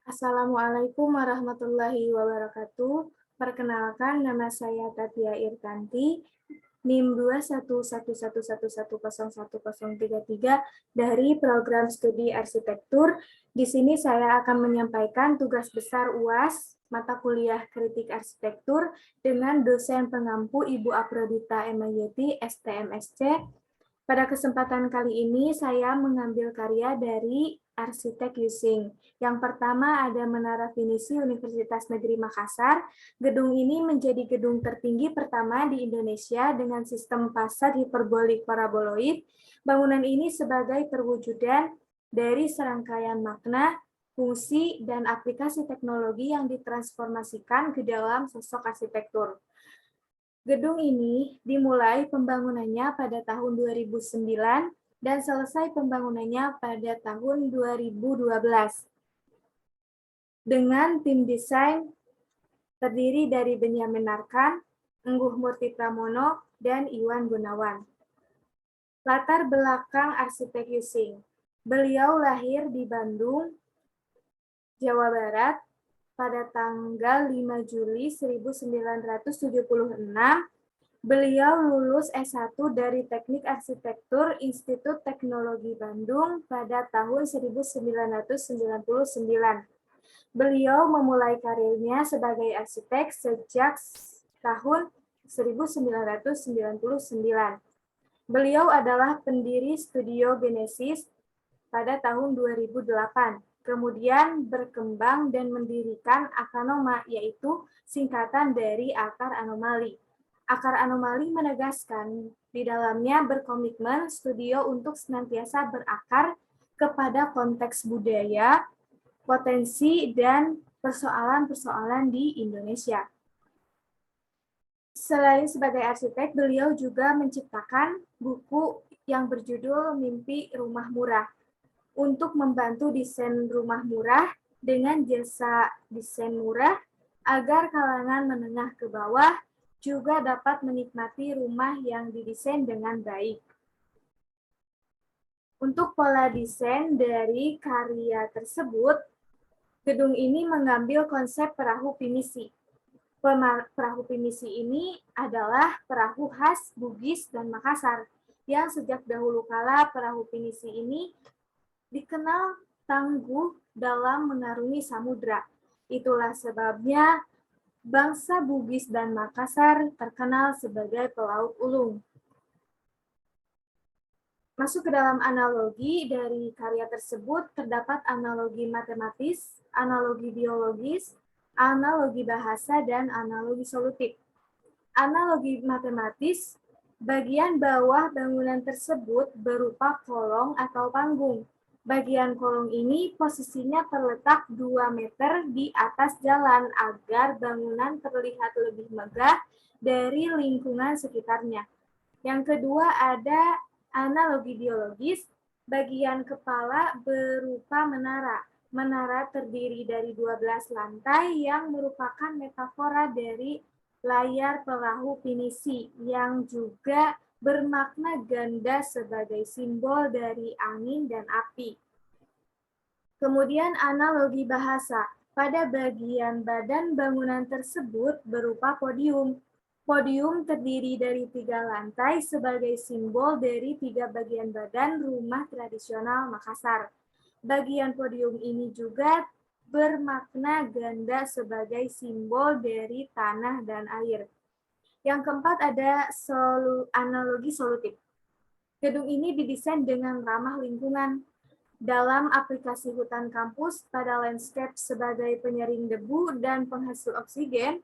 Assalamualaikum warahmatullahi wabarakatuh. Perkenalkan, nama saya Tatia Irtanti, NIM 21111110133 dari Program Studi Arsitektur. Di sini saya akan menyampaikan tugas besar UAS, mata kuliah Kritik Arsitektur, dengan dosen pengampu Ibu Aprodita MYT, STMSC. Pada kesempatan kali ini, saya mengambil karya dari Arsitek Using. Yang pertama ada Menara Finisi Universitas Negeri Makassar. Gedung ini menjadi gedung tertinggi pertama di Indonesia dengan sistem fasad hiperbolik paraboloid. Bangunan ini sebagai perwujudan dari serangkaian makna, fungsi, dan aplikasi teknologi yang ditransformasikan ke dalam sosok arsitektur. Gedung ini dimulai pembangunannya pada tahun 2009 dan selesai pembangunannya pada tahun 2012. Dengan tim desain terdiri dari Benyamin Narkan, Engguh Murti Pramono, dan Iwan Gunawan. Latar belakang arsitek Using. Beliau lahir di Bandung, Jawa Barat, pada tanggal 5 Juli 1976. Beliau lulus S1 dari Teknik Arsitektur Institut Teknologi Bandung pada tahun 1999. Beliau memulai karirnya sebagai arsitek sejak tahun 1999. Beliau adalah pendiri Studio Genesis pada tahun 2008. Kemudian berkembang dan mendirikan Akanoma, yaitu singkatan dari akar anomali. Akar anomali menegaskan di dalamnya berkomitmen studio untuk senantiasa berakar kepada konteks budaya, potensi, dan persoalan-persoalan di Indonesia. Selain sebagai arsitek, beliau juga menciptakan buku yang berjudul Mimpi Rumah Murah untuk membantu desain rumah murah dengan jasa desain murah agar kalangan menengah ke bawah juga dapat menikmati rumah yang didesain dengan baik. Untuk pola desain dari karya tersebut, gedung ini mengambil konsep perahu pinisi. Perahu pinisi ini adalah perahu khas Bugis dan Makassar, yang sejak dahulu kala perahu pinisi ini dikenal tangguh dalam mengarungi samudra. Itulah sebabnya bangsa Bugis dan Makassar terkenal sebagai pelaut ulung. Masuk ke dalam analogi dari karya tersebut, terdapat analogi matematis, analogi biologis, analogi bahasa, dan analogi solutif. Analogi matematis, bagian bawah bangunan tersebut berupa kolong atau panggung. Bagian kolong ini posisinya terletak 2 meter di atas jalan agar bangunan terlihat lebih megah dari lingkungan sekitarnya. Yang kedua ada analogi biologis, bagian kepala berupa menara. Menara terdiri dari 12 lantai yang merupakan metafora dari layar perahu pinisi yang juga bermakna ganda sebagai simbol dari angin dan api. Kemudian analogi bahasa. Pada bagian badan bangunan tersebut berupa podium. Podium terdiri dari 3 lantai sebagai simbol dari 3 bagian badan rumah tradisional Makassar. Bagian podium ini juga bermakna ganda sebagai simbol dari tanah dan air. Yang keempat ada analogi solutif. Gedung ini didesain dengan ramah lingkungan. Dalam aplikasi hutan kampus pada landscape sebagai penyering debu dan penghasil oksigen,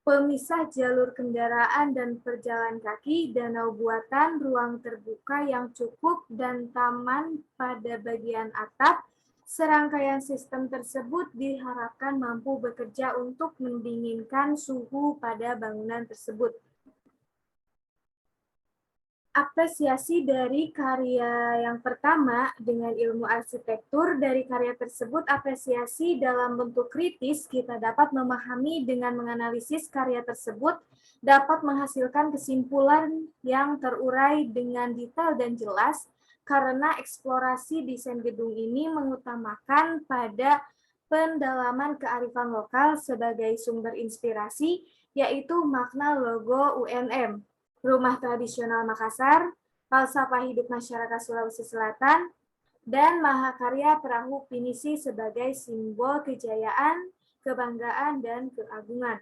pemisah jalur kendaraan dan perjalan kaki, danau buatan, ruang terbuka yang cukup, dan taman pada bagian atap, serangkaian sistem tersebut diharapkan mampu bekerja untuk mendinginkan suhu pada bangunan tersebut. Apresiasi dari karya yang pertama dengan ilmu arsitektur. Dari karya tersebut, apresiasi dalam bentuk kritis, kita dapat memahami dengan menganalisis karya tersebut, dapat menghasilkan kesimpulan yang terurai dengan detail dan jelas, karena eksplorasi desain gedung ini mengutamakan pada pendalaman kearifan lokal sebagai sumber inspirasi, yaitu makna logo UNM, Rumah Tradisional Makassar, Falsafah Hidup Masyarakat Sulawesi Selatan, dan Mahakarya Perahu Pinisi sebagai simbol kejayaan, kebanggaan, dan keagungan.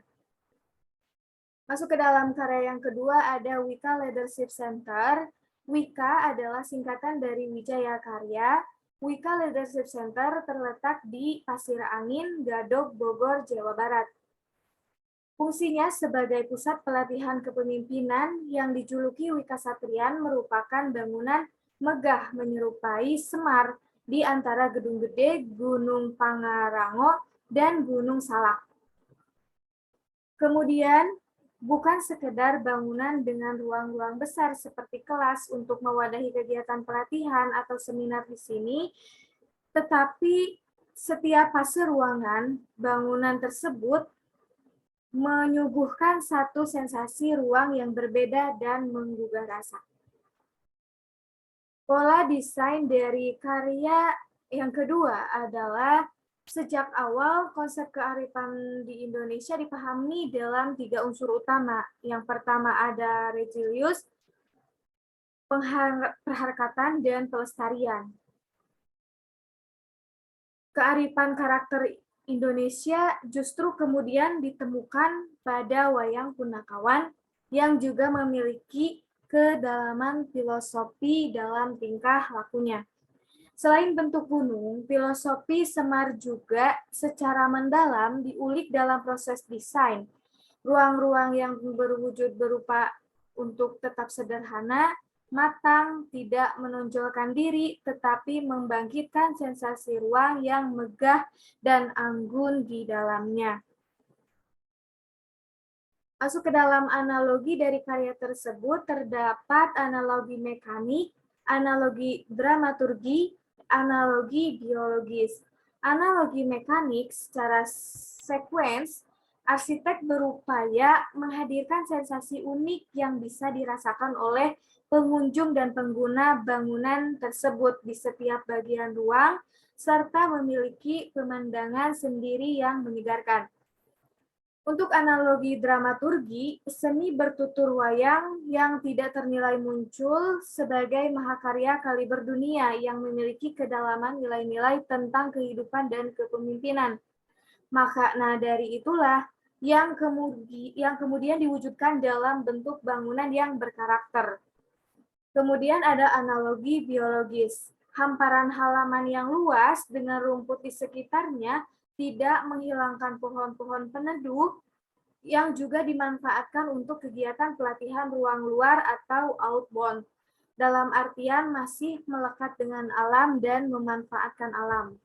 Masuk ke dalam karya yang kedua ada Wika Leadership Center. Wika adalah singkatan dari Wijaya Karya. Wika Leadership Center terletak di Pasir Angin, Gadog, Bogor, Jawa Barat. Fungsinya sebagai pusat pelatihan kepemimpinan yang dijuluki Wika Satrian merupakan bangunan megah menyerupai Semar di antara Gedung Gede, Gunung Pangarango, dan Gunung Salak. Kemudian, bukan sekedar bangunan dengan ruang-ruang besar seperti kelas untuk mewadahi kegiatan pelatihan atau seminar di sini, tetapi setiap fase ruangan bangunan tersebut menyuguhkan satu sensasi ruang yang berbeda dan menggugah rasa. Pola desain dari karya yang kedua adalah sejak awal konsep kearifan di Indonesia dipahami dalam 3 unsur utama. Yang pertama ada resilius, perharkatan, dan pelestarian. Kearifan karakter Indonesia justru kemudian ditemukan pada wayang Punakawan yang juga memiliki kedalaman filosofi dalam tingkah lakunya. Selain bentuk gunung, filosofi Semar juga secara mendalam diulik dalam proses desain. Ruang-ruang yang berwujud berupa untuk tetap sederhana, matang, tidak menonjolkan diri, tetapi membangkitkan sensasi ruang yang megah dan anggun di dalamnya. Masuk ke dalam analogi dari karya tersebut, terdapat analogi mekanik, analogi dramaturgi, analogi biologis. Analogi mekanik secara sekuens, arsitek berupaya menghadirkan sensasi unik yang bisa dirasakan oleh pengunjung dan pengguna bangunan tersebut di setiap bagian ruang, serta memiliki pemandangan sendiri yang menyegarkan. Untuk analogi dramaturgi, seni bertutur wayang yang tidak ternilai muncul sebagai mahakarya kaliber dunia yang memiliki kedalaman nilai-nilai tentang kehidupan dan kepemimpinan. Makna dari itulah yang kemudian diwujudkan dalam bentuk bangunan yang berkarakter. Kemudian ada analogi biologis. Hamparan halaman yang luas dengan rumput di sekitarnya tidak menghilangkan pohon-pohon peneduh yang juga dimanfaatkan untuk kegiatan pelatihan ruang luar atau outbound, dalam artian masih melekat dengan alam dan memanfaatkan alam.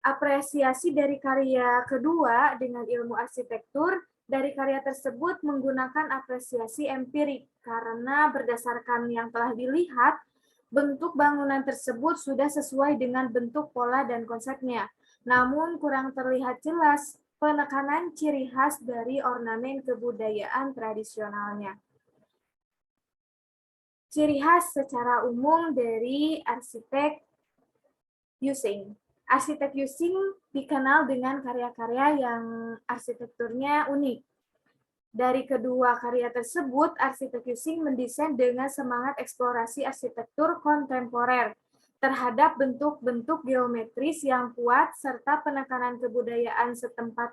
Apresiasi dari karya kedua dengan ilmu arsitektur, dari karya tersebut menggunakan apresiasi empirik, karena berdasarkan yang telah dilihat, bentuk bangunan tersebut sudah sesuai dengan bentuk pola dan konsepnya, namun kurang terlihat jelas penekanan ciri khas dari ornamen kebudayaan tradisionalnya. Ciri khas secara umum dari arsitek Using. Arsitek Using dikenal dengan karya-karya yang arsitekturnya unik. Dari kedua karya tersebut, arsitek Using mendesain dengan semangat eksplorasi arsitektur kontemporer terhadap bentuk-bentuk geometris yang kuat serta penekanan kebudayaan setempat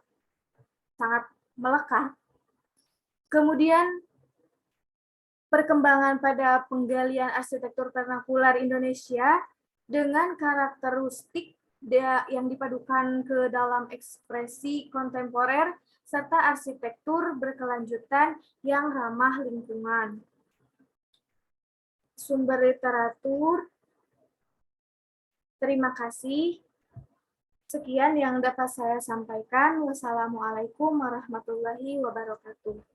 sangat melekat. Kemudian perkembangan pada penggalian arsitektur vernakular Indonesia dengan karakteristik yang dipadukan ke dalam ekspresi kontemporer serta arsitektur berkelanjutan yang ramah lingkungan. Sumber literatur, terima kasih. Sekian yang dapat saya sampaikan. Wassalamualaikum warahmatullahi wabarakatuh.